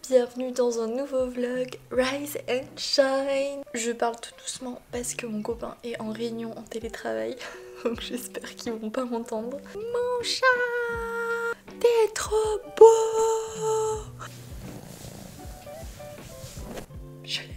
bienvenue dans un nouveau vlog Rise and Shine. Je parle tout doucement parce que mon copain est en réunion en télétravail, donc j'espère qu'ils vont pas m'entendre. Mon chat, t'es trop beau. Je l'aime.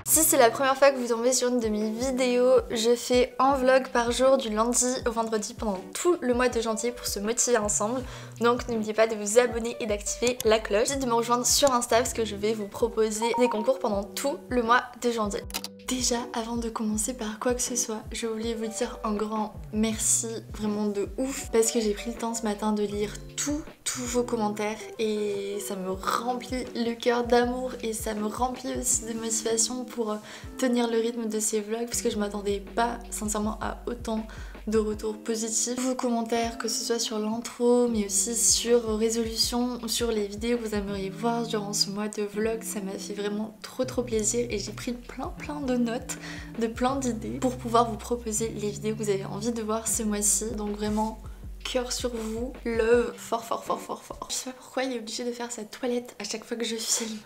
Si c'est la première fois que vous tombez sur une de mes vidéos, je fais un vlog par jour du lundi au vendredi pendant tout le mois de janvier pour se motiver ensemble. Donc n'oubliez pas de vous abonner et d'activer la cloche et de me rejoindre sur Insta parce que je vais vous proposer des concours pendant tout le mois de janvier. Déjà, avant de commencer par quoi que ce soit, je voulais vous dire un grand merci, vraiment de ouf, parce que j'ai pris le temps ce matin de lire tous vos commentaires et ça me remplit le cœur d'amour et ça me remplit aussi de motivation pour tenir le rythme de ces vlogs parce que je m'attendais pas sincèrement à autant de retours positifs. Vos commentaires, que ce soit sur l'intro mais aussi sur vos résolutions ou sur les vidéos que vous aimeriez voir durant ce mois de vlog, ça m'a fait vraiment trop plaisir et j'ai pris plein de notes, de plein d'idées pour pouvoir vous proposer les vidéos que vous avez envie de voir ce mois-ci. Donc vraiment cœur sur vous, love fort. Je sais pas pourquoi il est obligé de faire sa toilette à chaque fois que je filme.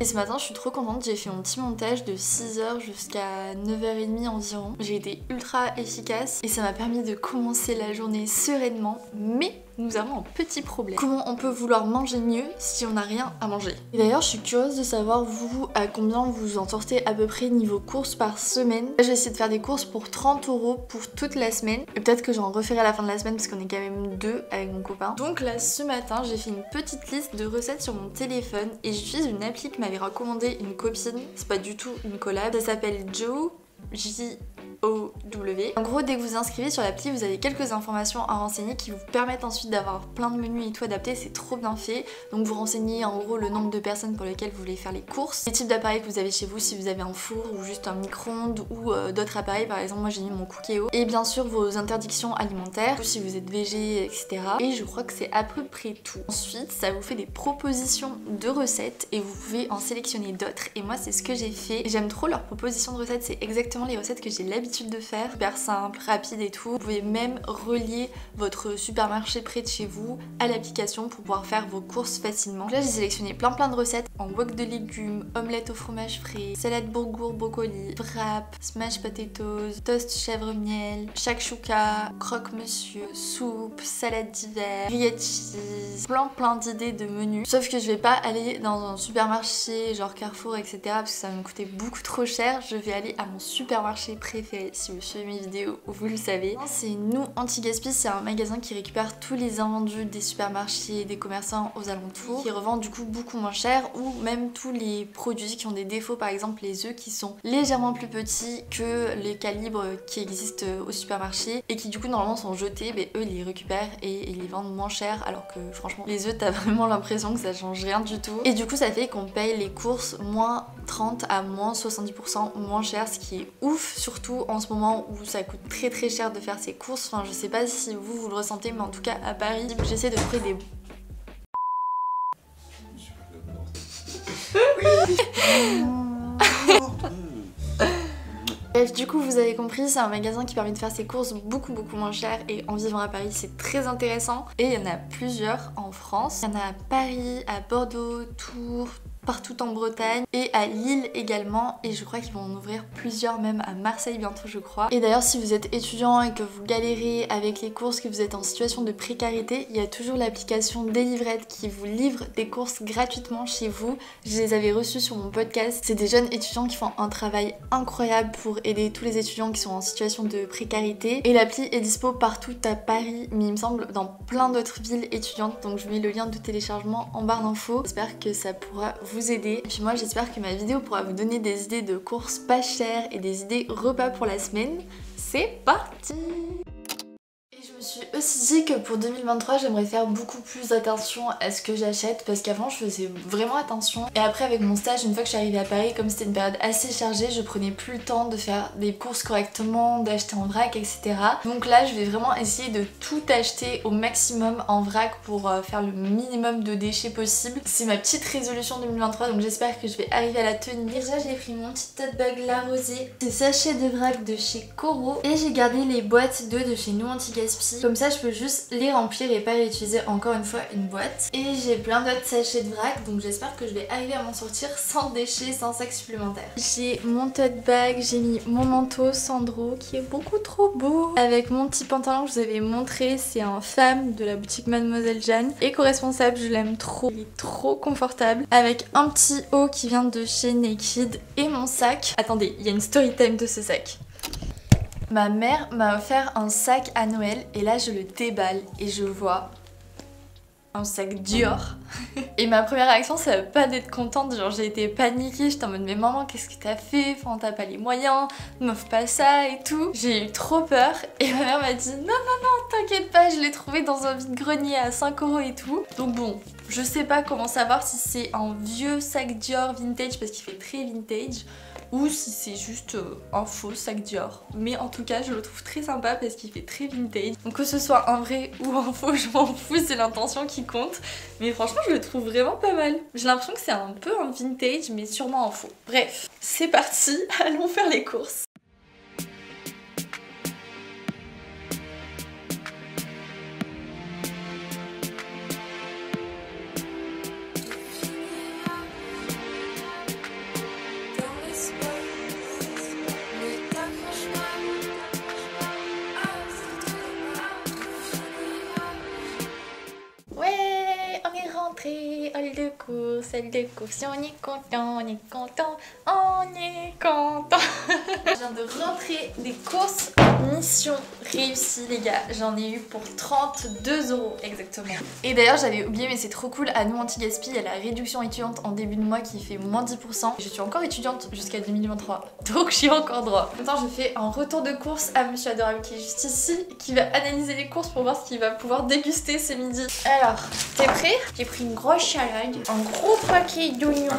Et ce matin je suis trop contente, j'ai fait mon petit montage de 6h jusqu'à 9h30 environ. J'ai été ultra efficace et ça m'a permis de commencer la journée sereinement, mais nous avons un petit problème. Comment on peut vouloir manger mieux si on n'a rien à manger? Et d'ailleurs je suis curieuse de savoir vous à combien vous en sortez à peu près niveau courses par semaine. Là, je vais essayer de faire des courses pour 30 € pour toute la semaine. Et peut-être que j'en referai à la fin de la semaine parce qu'on est quand même deux avec mon copain. Donc là ce matin j'ai fait une petite liste de recettes sur mon téléphone et j'utilise une appli que m'avait recommandé une copine. C'est pas du tout une collab. Ça s'appelle Joe. J-O-W. En gros, dès que vous vous inscrivez sur l'appli, vous avez quelques informations à renseigner qui vous permettent ensuite d'avoir plein de menus et tout adaptés. C'est trop bien fait. Donc vous renseignez en gros le nombre de personnes pour lesquelles vous voulez faire les courses, les types d'appareils que vous avez chez vous, si vous avez un four ou juste un micro-ondes ou d'autres appareils. Par exemple, moi j'ai mis mon Cookéo. Et bien sûr vos interdictions alimentaires, ou si vous êtes végé, etc. Et je crois que c'est à peu près tout. Ensuite, ça vous fait des propositions de recettes et vous pouvez en sélectionner d'autres. Et moi, c'est ce que j'ai fait. J'aime trop leurs propositions de recettes. C'est exactement les recettes que j'ai l'habitude de faire, super simple, rapide et tout. Vous pouvez même relier votre supermarché près de chez vous à l'application pour pouvoir faire vos courses facilement. Donc là j'ai sélectionné plein de recettes en wok de légumes, omelette au fromage frais, salade bourgour brocoli, wrap, smash potatoes, toast chèvre miel, shakshuka, croque-monsieur, soupe, salade d'hiver, grilled cheese, plein d'idées de menus. Sauf que je vais pas aller dans un supermarché genre Carrefour etc parce que ça va me coûter beaucoup trop cher. Je vais aller à mon supermarché préféré. Si vous suivez mes vidéos, vous le savez. C'est Nous Anti-Gaspi, c'est un magasin qui récupère tous les invendus des supermarchés et des commerçants aux alentours, qui revend du coup beaucoup moins cher, ou même tous les produits qui ont des défauts, par exemple les œufs qui sont légèrement plus petits que les calibres qui existent au supermarché et qui du coup normalement sont jetés, mais eux ils les récupèrent et ils les vendent moins cher, alors que franchement les œufs t'as vraiment l'impression que ça change rien du tout. Et du coup ça fait qu'on paye les courses moins 30 à moins 70% moins cher, ce qui est ouf, surtout en ce moment où ça coûte très cher de faire ses courses. Enfin je sais pas si vous le ressentez, mais en tout cas à Paris j'essaie de trouver des... Bref, du coup vous avez compris, c'est un magasin qui permet de faire ses courses beaucoup moins cher et en vivant à Paris c'est très intéressant. Et il y en a plusieurs en France. Il y en a à Paris, à Bordeaux, Tours, partout en Bretagne et à Lille également, et je crois qu'ils vont en ouvrir plusieurs même à Marseille bientôt je crois. Et d'ailleurs si vous êtes étudiant et que vous galérez avec les courses, que vous êtes en situation de précarité, il y a toujours l'application Delivrette qui vous livre des courses gratuitement chez vous. Je les avais reçues sur mon podcast. C'est des jeunes étudiants qui font un travail incroyable pour aider tous les étudiants qui sont en situation de précarité, et l'appli est dispo partout à Paris, mais il me semble dans plein d'autres villes étudiantes, donc je mets le lien de téléchargement en barre d'infos. J'espère que ça pourra vous aider. Et puis moi j'espère que ma vidéo pourra vous donner des idées de courses pas chères et des idées repas pour la semaine. C'est parti! Et je me Je me suis aussi dit que pour 2023 j'aimerais faire beaucoup plus attention à ce que j'achète parce qu'avant je faisais vraiment attention et après avec mon stage, une fois que je suis arrivée à Paris, comme c'était une période assez chargée, je prenais plus le temps de faire des courses correctement, d'acheter en vrac, etc. Donc là je vais vraiment essayer de tout acheter au maximum en vrac pour faire le minimum de déchets possible. C'est ma petite résolution 2023, donc j'espère que je vais arriver à la tenir. Déjà j'ai pris mon petit tote bag La Rosée, ces sachets de vrac de chez Coro et j'ai gardé les boîtes d'eau de chez Nous Anti-Gaspi. Comme ça je peux juste les remplir et pas réutiliser encore une fois une boîte. Et j'ai plein d'autres sachets de vrac, donc j'espère que je vais arriver à m'en sortir sans déchets, sans sac supplémentaire. J'ai mon tote bag, j'ai mis mon manteau Sandro qui est beaucoup trop beau. Avec mon petit pantalon que je vous avais montré, c'est un femme de la boutique Mademoiselle Jeanne. Éco-responsable, je l'aime trop, il est trop confortable. Avec un petit haut qui vient de chez Naked et mon sac. Attendez, il y a une story time de ce sac. Ma mère m'a offert un sac à Noël et là je le déballe et je vois un sac Dior. Et ma première réaction ça va pas d'être contente, genre j'ai été paniquée, j'étais en mode mais maman qu'est-ce que t'as fait, enfin t'as pas les moyens, m'offre pas ça et tout. J'ai eu trop peur et ma mère m'a dit non t'inquiète pas, je l'ai trouvé dans un vide-grenier à 5 € et tout. Donc bon, je sais pas comment savoir si c'est un vieux sac Dior vintage parce qu'il fait très vintage ou si c'est juste un faux sac Dior. Mais en tout cas je le trouve très sympa parce qu'il fait très vintage. Donc que ce soit un vrai ou un faux je m'en fous, c'est l'intention qui compte. Mais franchement je le trouve vraiment pas mal. J'ai l'impression que c'est un peu un vintage mais sûrement un faux. Bref, c'est parti, allons faire les courses. Salle de course, on est content, on est content, on est content. Je viens de rentrer des courses, mission réussie les gars, j'en ai eu pour 32 € exactement. Et d'ailleurs j'avais oublié mais c'est trop cool, à Nous Anti-Gaspi, il y a la réduction étudiante en début de mois qui fait moins 10%. Je suis encore étudiante jusqu'à 2023, donc j'ai encore droit. En même temps je fais un retour de course à Monsieur Adorable qui est juste ici, qui va analyser les courses pour voir ce qu'il va pouvoir déguster ce midi. Alors, t'es prêt? J'ai pris une grosse salade, un gros paquet d'oignons.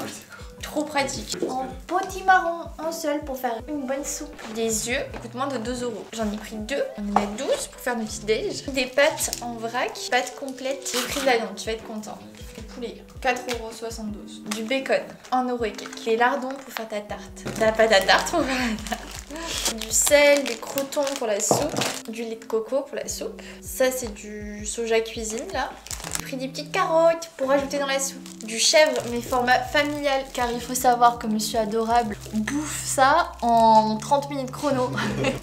Trop pratique. En potimarron en seul pour faire une bonne soupe. Des œufs, coûte moins de 2 €. J'en ai pris 2, on en a 12 pour faire nos petits déj. Des pâtes en vrac, pâtes complètes. J'ai pris de la viande, tu vas être content. Du poulet, 4,72 €. Du bacon, 1 € et quelques. Les lardons pour faire ta tarte. T'as pas ta tarte pour faire la tarte. Du sel, des croûtons pour la soupe. Du lait de coco pour la soupe. Ça c'est du soja cuisine là. J'ai pris des petites carottes pour ajouter dans la soupe. Du chèvre mais format familial car il faut savoir que Monsieur Adorable bouffe ça en 30 minutes chrono.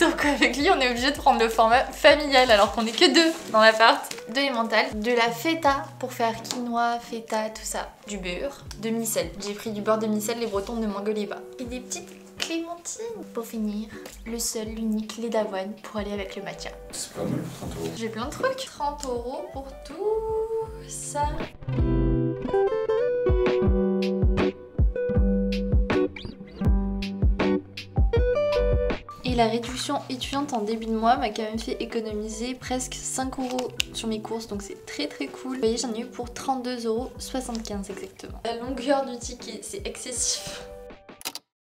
Donc avec lui on est obligé de prendre le format familial alors qu'on est que 2 dans l'appart. De l'emmental, de la feta pour faire quinoa, feta, tout ça. Du beurre, de micelle. J'ai pris du beurre de micelle, les Bretons ne m'engueulaient pas. Et des petites clémentines. Pour finir, le seul, l'unique lait d'avoine pour aller avec le matcha. C'est pas mal, 30 €. J'ai plein de trucs. 30 € pour tout ça. Et la réduction étudiante en début de mois m'a quand même fait économiser presque 5 € sur mes courses, donc c'est très très cool. Vous voyez, j'en ai eu pour 32,75 € exactement. La longueur du ticket, c'est excessif.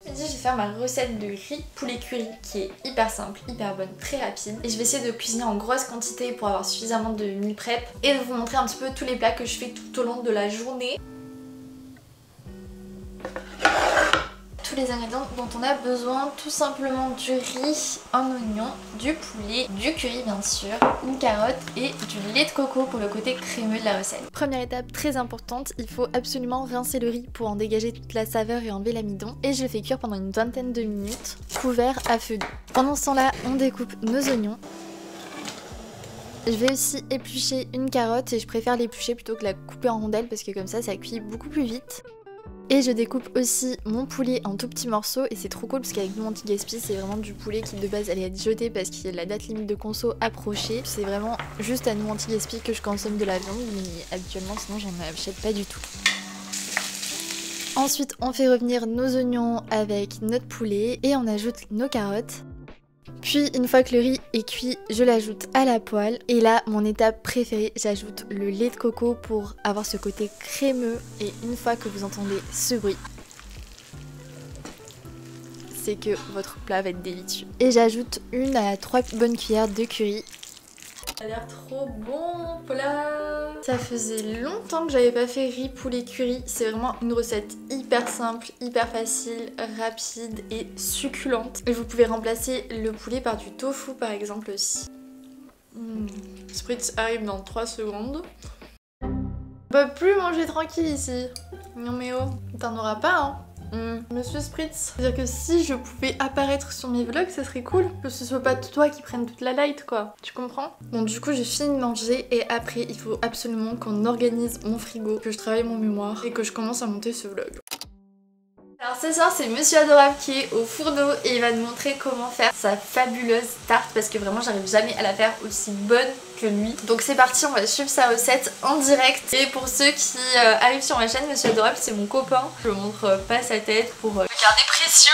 Je vais faire ma recette de riz poulet curry qui est hyper simple, hyper bonne, très rapide. Et je vais essayer de cuisiner en grosse quantité pour avoir suffisamment de meal prep et de vous montrer un petit peu tous les plats que je fais tout au long de la journée. Tous les ingrédients dont on a besoin, tout simplement du riz, un oignon, du poulet, du curry bien sûr, une carotte et du lait de coco pour le côté crémeux de la recette. Première étape très importante, il faut absolument rincer le riz pour en dégager toute la saveur et enlever l'amidon. Et je le fais cuire pendant une vingtaine de minutes, couvert à feu doux. Pendant ce temps-là, on découpe nos oignons. Je vais aussi éplucher une carotte et je préfère l'éplucher plutôt que la couper en rondelles parce que comme ça cuit beaucoup plus vite. Et je découpe aussi mon poulet en tout petits morceaux et c'est trop cool parce qu'avec Nous Anti-Gaspi c'est vraiment du poulet qui de base allait être jeté parce qu'il y a la date limite de conso approchée. C'est vraiment juste à Nous Anti-Gaspi que je consomme de la viande mais habituellement sinon j'en achète pas du tout. Ensuite on fait revenir nos oignons avec notre poulet et on ajoute nos carottes. Puis une fois que le riz est cuit, je l'ajoute à la poêle. Et là, mon étape préférée, j'ajoute le lait de coco pour avoir ce côté crémeux. Et une fois que vous entendez ce bruit, c'est que votre plat va être délicieux. Et j'ajoute 1 à 3 bonnes cuillères de curry. Ça a l'air trop bon, Paula. Ça faisait longtemps que j'avais pas fait riz poulet curry. C'est vraiment une recette hyper simple, hyper facile, rapide et succulente. Et vous pouvez remplacer le poulet par du tofu par exemple aussi. Spritz arrive dans 3 secondes. On peut plus manger tranquille ici. Non mais oh, t'en auras pas hein. Monsieur Spritz, c'est-à-dire que si je pouvais apparaître sur mes vlogs, ça serait cool. Que ce soit pas toi qui prenne toute la light, quoi. Tu comprends? Bon, du coup, j'ai fini de manger et après, il faut absolument qu'on organise mon frigo, que je travaille mon mémoire et que je commence à monter ce vlog. Alors ce soir c'est Monsieur Adorable qui est au fourneau et il va nous montrer comment faire sa fabuleuse tarte parce que vraiment j'arrive jamais à la faire aussi bonne que lui. Donc c'est parti, on va suivre sa recette en direct. Et pour ceux qui arrivent sur ma chaîne, Monsieur Adorable c'est mon copain. Je ne montre pas sa tête pour le garder précieux.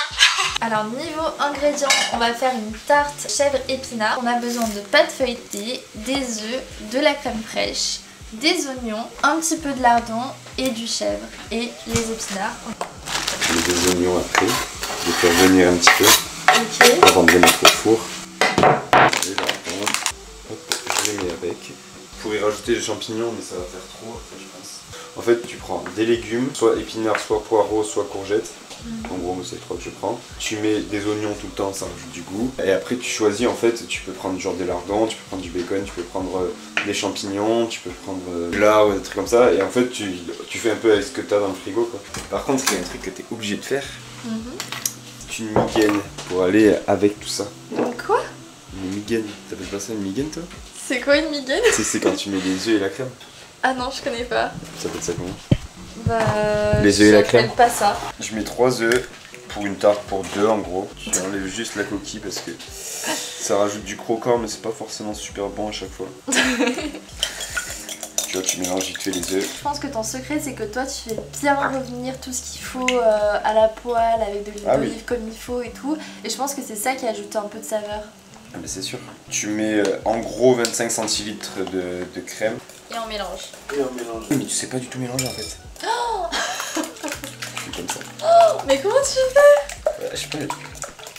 Alors niveau ingrédients, on va faire une tarte chèvre épinard. On a besoin de pâte feuilletée, des œufs, de la crème fraîche, des oignons, un petit peu de lardon et du chèvre et les épinards. Les oignons après, je vais faire venir un petit peu avant de les mettre au four. Et lardon, hop, je les mets avec. Vous pourrez rajouter les champignons mais ça va faire trop après je pense. En fait tu prends des légumes, soit épinards, soit poireaux, soit courgettes. En gros c'est les 3 que je prends. Tu mets des oignons tout le temps, ça rajoute du goût. Et après tu choisis en fait, tu peux prendre genre des lardons, tu peux prendre du bacon, tu peux prendre des champignons, tu peux prendre de l'art ou des trucs comme ça. Et en fait tu fais un peu avec ce que tu as dans le frigo quoi. Par contre il y a un truc que tu es obligé de faire. C'est une migaine pour aller avec tout ça. Quoi? Une migaine, t'appelles pas ça une migaine toi? C'est quoi une migaine? C'est quand tu mets les œufs et la crème. Ah non je connais pas. Tu appelles ça comment? Bah, les œufs et la crème. Pas ça. Je mets 3 œufs pour une tarte pour 2 en gros. Tu enlèves juste la coquille parce que ça rajoute du croquant mais c'est pas forcément super bon à chaque fois. Tu vois, tu mélanges vite fait les œufs. Je pense que ton secret c'est que toi tu fais bien revenir tout ce qu'il faut à la poêle avec de l'huile d'olive comme il faut et tout. Et je pense que c'est ça qui ajoute un peu de saveur. Ah mais c'est sûr. Tu mets en gros 25 centilitres de crème. Et on mélange. Et on mélange. Mais tu sais pas du tout mélanger en fait. Oh je fais comme ça. Oh, mais comment tu fais? Je sais pas.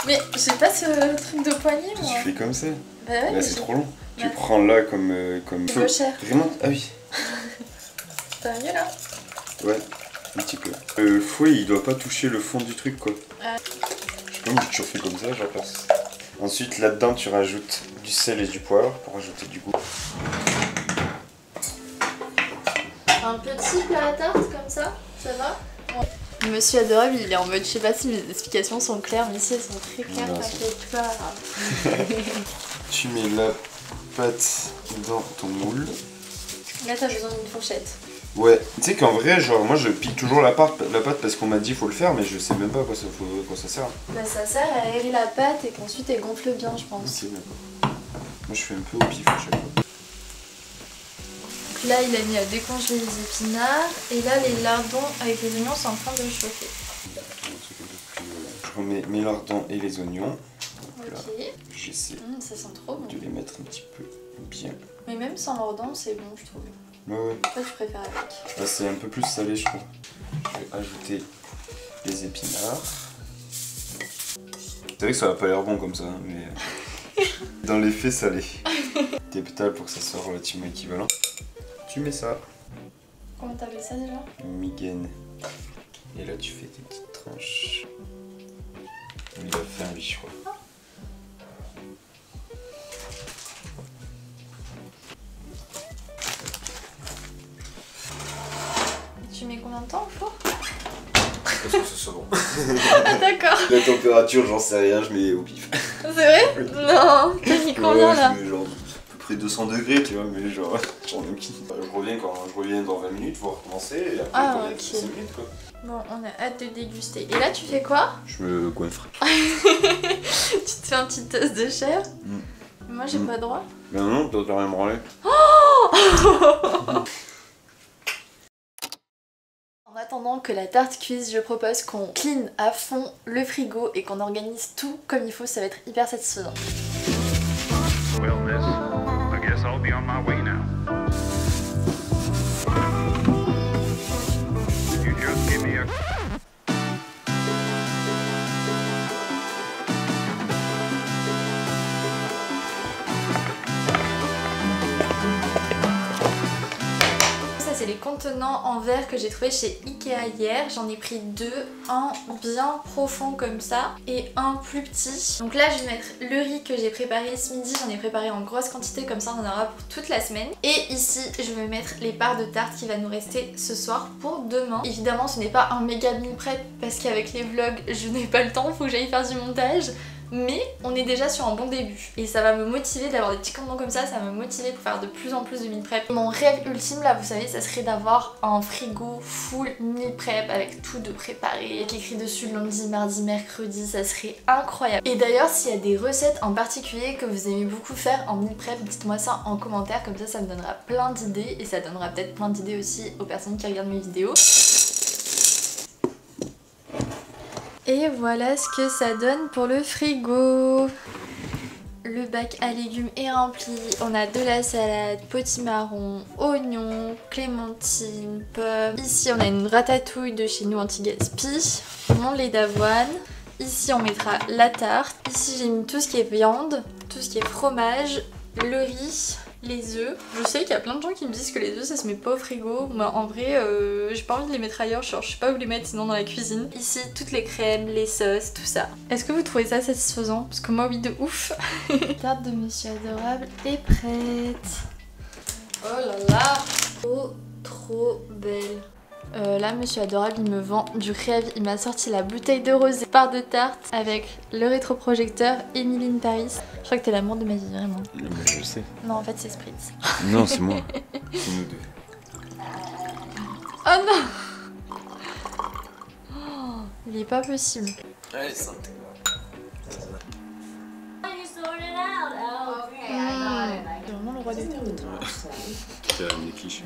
Mais j'ai pas ce truc de poignet moi. Tu fais comme ça. Bah ouais, là c'est trop long. Ouais. Tu prends là comme feu. Cher. Vraiment? Ah oui. T'as mieux là? Ouais, un petit peu. Le fouet il doit pas toucher le fond du truc quoi. Je sais pas, moi j'ai toujours fait comme ça, j'en pense. Ensuite là-dedans tu rajoutes du sel et du poivre pour rajouter du goût. Un petit plat à tarte comme ça va? Ouais. Monsieur Adorable il est en mode je sais pas si mes explications sont claires mais ici elles sont très claires, t'inquiète pas. Tu mets la pâte dans ton moule. Là t'as besoin d'une fourchette. Ouais, tu sais qu'en vrai genre moi je pique toujours la pâte parce qu'on m'a dit faut le faire mais je sais même pas à quoi ça sert. Bah ça sert à aérer la pâte et qu'ensuite elle gonfle bien je pense. Ok d'accord. Moi je fais un peu au pif à chaque fois. Là il a mis à décongeler les épinards et là les lardons avec les oignons sont en train de chauffer. Je remets mes lardons et les oignons. Ok. J'essaie ça sent trop bon. de les mettre un petit peu bien. Mais même sans lardons c'est bon je trouve. Ouais. Toi tu préfères avec. Là c'est un peu plus salé je trouve. Je vais ajouter les épinards. C'est vrai que ça va pas l'air bon comme ça mais dans les faits salé. Des pétales pour que ça soit relativement équivalent. Tu mets ça. Comment t'appelles ça déjà? Migaine. Et là tu fais tes petites tranches. Il a fait un 8 je crois. Tu mets combien de temps au four? Parce que ce soit bon. D'accord. La température j'en sais rien, je mets au pif. C'est vrai? Non, t'as mis combien là? Je mets genre à peu près 200 degrés tu vois, mais genre j'en ai mis. Je reviens dans 20 minutes, pour recommencer et après 5 minutes quoi. Bon, on a hâte de déguster. Et là tu fais quoi? Je me coiffre. Tu te fais un petit toast de chair? Moi j'ai pas droit. Mais non, t'as rien branlé. En attendant que la tarte cuise, je propose qu'on clean à fond le frigo et qu'on organise tout comme il faut, ça va être hyper satisfaisant. Well, miss, I guess I'll be on my way now. You just give me a... C'est les contenants en verre que j'ai trouvé chez Ikea hier. J'en ai pris deux, un bien profond comme ça et un plus petit. Donc là je vais mettre le riz que j'ai préparé ce midi, j'en ai préparé en grosse quantité comme ça on en aura pour toute la semaine. Et ici je vais mettre les parts de tarte qui va nous rester ce soir pour demain. Évidemment ce n'est pas un méga meal prep parce qu'avec les vlogs je n'ai pas le temps, faut que j'aille faire du montage. Mais on est déjà sur un bon début et ça va me motiver d'avoir des petits contenants comme ça va me motiver pour faire de plus en plus de meal prep. Mon rêve ultime là vous savez ça serait d'avoir un frigo full meal prep avec tout de préparé, avec écrit dessus lundi, mardi, mercredi, ça serait incroyable. Et d'ailleurs s'il y a des recettes en particulier que vous aimez beaucoup faire en meal prep, dites-moi ça en commentaire, comme ça me donnera plein d'idées et ça donnera peut-être plein d'idées aussi aux personnes qui regardent mes vidéos. Et voilà ce que ça donne pour le frigo. Le bac à légumes est rempli. On a de la salade, potimarron, oignons, clémentine, pommes. Ici on a une ratatouille de chez nous anti-gaspi. Mon lait d'avoine. Ici on mettra la tarte. Ici j'ai mis tout ce qui est viande, tout ce qui est fromage, le riz, les œufs. Je sais qu'il y a plein de gens qui me disent que les œufs ça se met pas au frigo. Moi en vrai j'ai pas envie de les mettre ailleurs, genre je sais pas où les mettre sinon dans la cuisine. Ici toutes les crèmes, les sauces, tout ça. Est-ce que vous trouvez ça satisfaisant? Parce que moi oui de ouf. La tarte de Monsieur Adorable est prête. Oh là là, trop belle. Là Monsieur Adorable il me vend du rêve, il m'a sorti la bouteille de rosé, part de tarte avec le rétroprojecteur Emily in Paris. Je crois que t'es l'amour de ma vie vraiment. Je le sais. Non en fait c'est Spritz. Non c'est moi. C'est nous deux. Oh non. Oh, il est pas possible. Allez santé. C'est vraiment le roi des tartes. Tu as des clichés.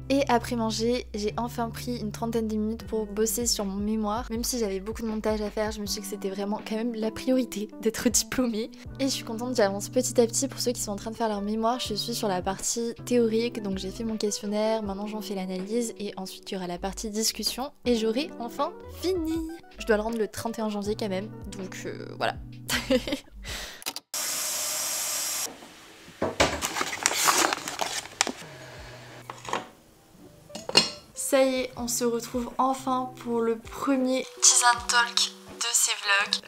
Et après manger, j'ai enfin pris une trentaine de minutes pour bosser sur mon mémoire. Même si j'avais beaucoup de montage à faire, je me suis dit que c'était vraiment quand même la priorité d'être diplômée. Et je suis contente, j'avance petit à petit. Pour ceux qui sont en train de faire leur mémoire, je suis sur la partie théorique. Donc j'ai fait mon questionnaire, maintenant j'en fais l'analyse. Et ensuite il y aura la partie discussion. Et j'aurai enfin fini. Je dois le rendre le 31 janvier quand même. Donc voilà. Ça y est, on se retrouve enfin pour le premier Tease and Talk de ces vlogs.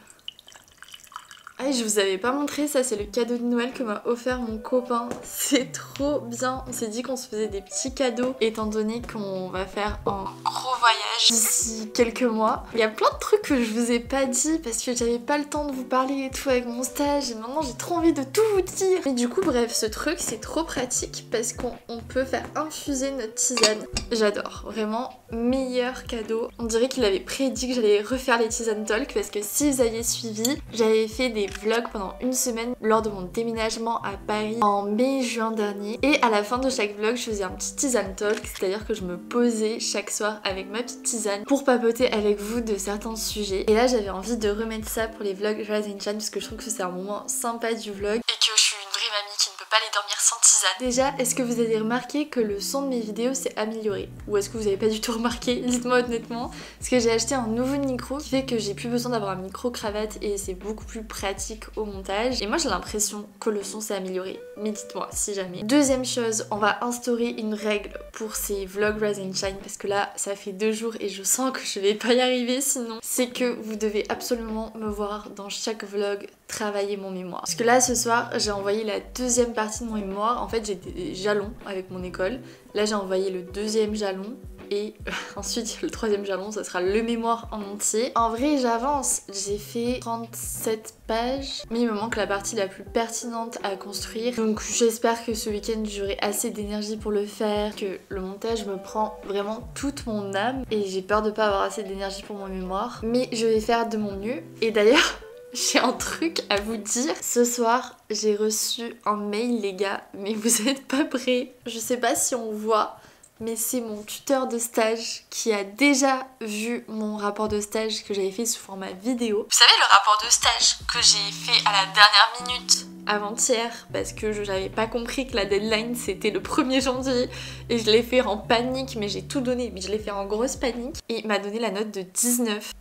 Ah, je vous avais pas montré, ça c'est le cadeau de Noël que m'a offert mon copain. C'est trop bien. On s'est dit qu'on se faisait des petits cadeaux étant donné qu'on va faire un gros voyage d'ici quelques mois. Il y a plein de trucs que je vous ai pas dit parce que j'avais pas le temps de vous parler et tout avec mon stage et maintenant j'ai trop envie de tout vous dire. Mais du coup bref, ce truc c'est trop pratique parce qu'on peut faire infuser notre tisane. J'adore, vraiment meilleur cadeau. On dirait qu'il avait prédit que j'allais refaire les Tease & Talk parce que si vous aviez suivi, j'avais fait des vlogs pendant une semaine lors de mon déménagement à Paris en mai-juin dernier. Et à la fin de chaque vlog, je faisais un petit Tease & Talk, c'est-à-dire que je me posais chaque soir avec ma petite tisane pour papoter avec vous de certains sujets. Et là, j'avais envie de remettre ça pour les vlogs Rise and Shine parce que je trouve que c'est un moment sympa du vlog et que je suis une vraie mamie qui ne peut pas aller dormir sans tisane. Déjà, est-ce que vous avez remarqué que le son de mes vidéos s'est amélioré? Ou est-ce que vous avez pas du tout remarqué? Dites-moi honnêtement. Parce que j'ai acheté un nouveau micro qui fait que j'ai plus besoin d'avoir un micro cravate et c'est beaucoup plus pratique au montage. Et moi j'ai l'impression que le son s'est amélioré. Mais dites-moi si jamais. Deuxième chose, on va instaurer une règle pour ces vlogs Rise and Shine parce que là ça fait 2 jours et je sens que je vais pas y arriver sinon. C'est que vous devez absolument me voir dans chaque vlog travailler mon mémoire. Parce que là ce soir j'ai envoyé la deuxième partie de mon mémoire. En fait j'ai des jalons avec mon école. Là j'ai envoyé le deuxième jalon. Et ensuite le troisième jalon ça sera le mémoire en entier. En vrai j'avance, j'ai fait 37 pages mais il me manque la partie la plus pertinente à construire. Donc j'espère que ce week-end j'aurai assez d'énergie pour le faire, que le montage me prend vraiment toute mon âme et j'ai peur de pas avoir assez d'énergie pour mon mémoire. Mais je vais faire de mon mieux et d'ailleurs J'ai un truc à vous dire. Ce soir, j'ai reçu un mail, les gars, mais vous êtes pas prêts. Je sais pas si on voit, mais c'est mon tuteur de stage qui a déjà vu mon rapport de stage que j'avais fait sous format vidéo. Vous savez, le rapport de stage que j'ai fait à la dernière minute avant-hier, parce que je n'avais pas compris que la deadline c'était le 1er janvier et je l'ai fait en panique, mais j'ai tout donné, mais je l'ai fait en grosse panique et il m'a donné la note de 19.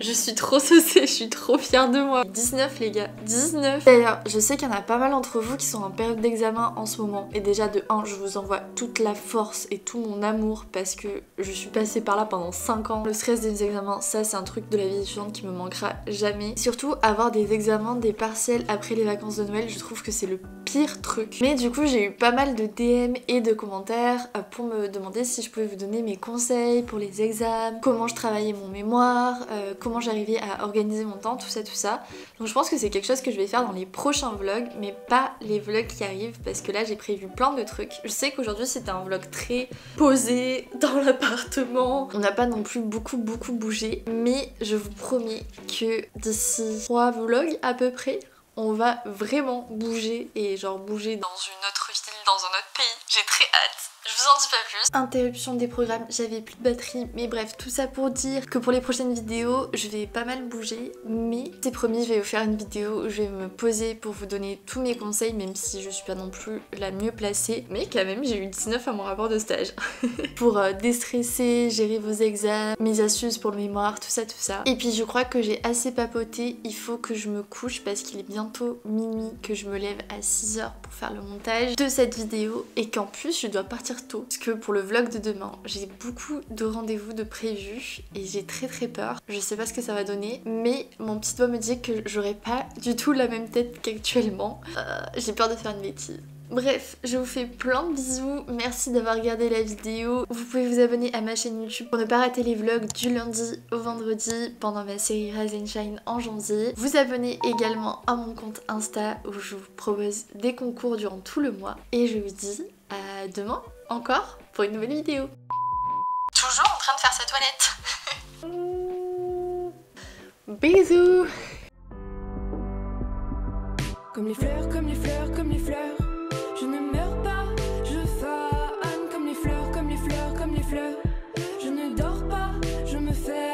Je suis trop saucée, je suis trop fière de moi. 19 les gars, 19. D'ailleurs, je sais qu'il y en a pas mal d'entre vous qui sont en période d'examen en ce moment. Et déjà de 1, je vous envoie toute la force et tout mon amour parce que je suis passée par là pendant 5 ans. Le stress des examens, ça c'est un truc de la vie étudiante qui me manquera jamais. Surtout avoir des examens, des partiels après les vacances de Noël, je trouve que c'est le pire truc. Mais du coup j'ai eu pas mal de DM et de commentaires pour me demander si je pouvais vous donner mes conseils pour les examens, comment je travaillais mon mémoire, comment j'arrivais à organiser mon temps, tout ça. Donc je pense que c'est quelque chose que je vais faire dans les prochains vlogs, mais pas les vlogs qui arrivent parce que là j'ai prévu plein de trucs. Je sais qu'aujourd'hui c'était un vlog très posé dans l'appartement. On n'a pas non plus beaucoup bougé, mais je vous promets que d'ici 3 vlogs à peu près, on va vraiment bouger et genre bouger dans une autre ville, dans un autre pays. J'ai très hâte. Je vous en dis pas plus. Interruption des programmes, j'avais plus de batterie, mais bref, tout ça pour dire que pour les prochaines vidéos, je vais pas mal bouger, mais c'est promis, je vais vous faire une vidéo où je vais me poser pour vous donner tous mes conseils, même si je suis pas non plus la mieux placée, mais quand même j'ai eu 19 à mon rapport de stage. Pour déstresser, gérer vos examens, mes astuces pour le mémoire, tout ça. Et puis je crois que j'ai assez papoté, il faut que je me couche parce qu'il est bientôt minuit, que je me lève à 6h pour faire le montage de cette vidéo et qu'en plus je dois partir tôt parce que pour le vlog de demain j'ai beaucoup de rendez-vous de prévus et j'ai très peur. Je sais pas ce que ça va donner, mais mon petit doigt me dit que j'aurai pas du tout la même tête qu'actuellement. J'ai peur de faire une bêtise. Bref, je vous fais plein de bisous, merci d'avoir regardé la vidéo. Vous pouvez vous abonner à ma chaîne YouTube pour ne pas rater les vlogs du lundi au vendredi pendant ma série Rise and Shine en janvier. Vous abonnez également à mon compte Insta où je vous propose des concours durant tout le mois. Et je vous dis à demain encore pour une nouvelle vidéo. Toujours en train de faire sa toilette. Bisous. Comme les fleurs, comme les fleurs, comme les fleurs. Je ne meurs pas, je fane comme les fleurs, comme les fleurs, comme les fleurs. Je ne dors pas, je me fais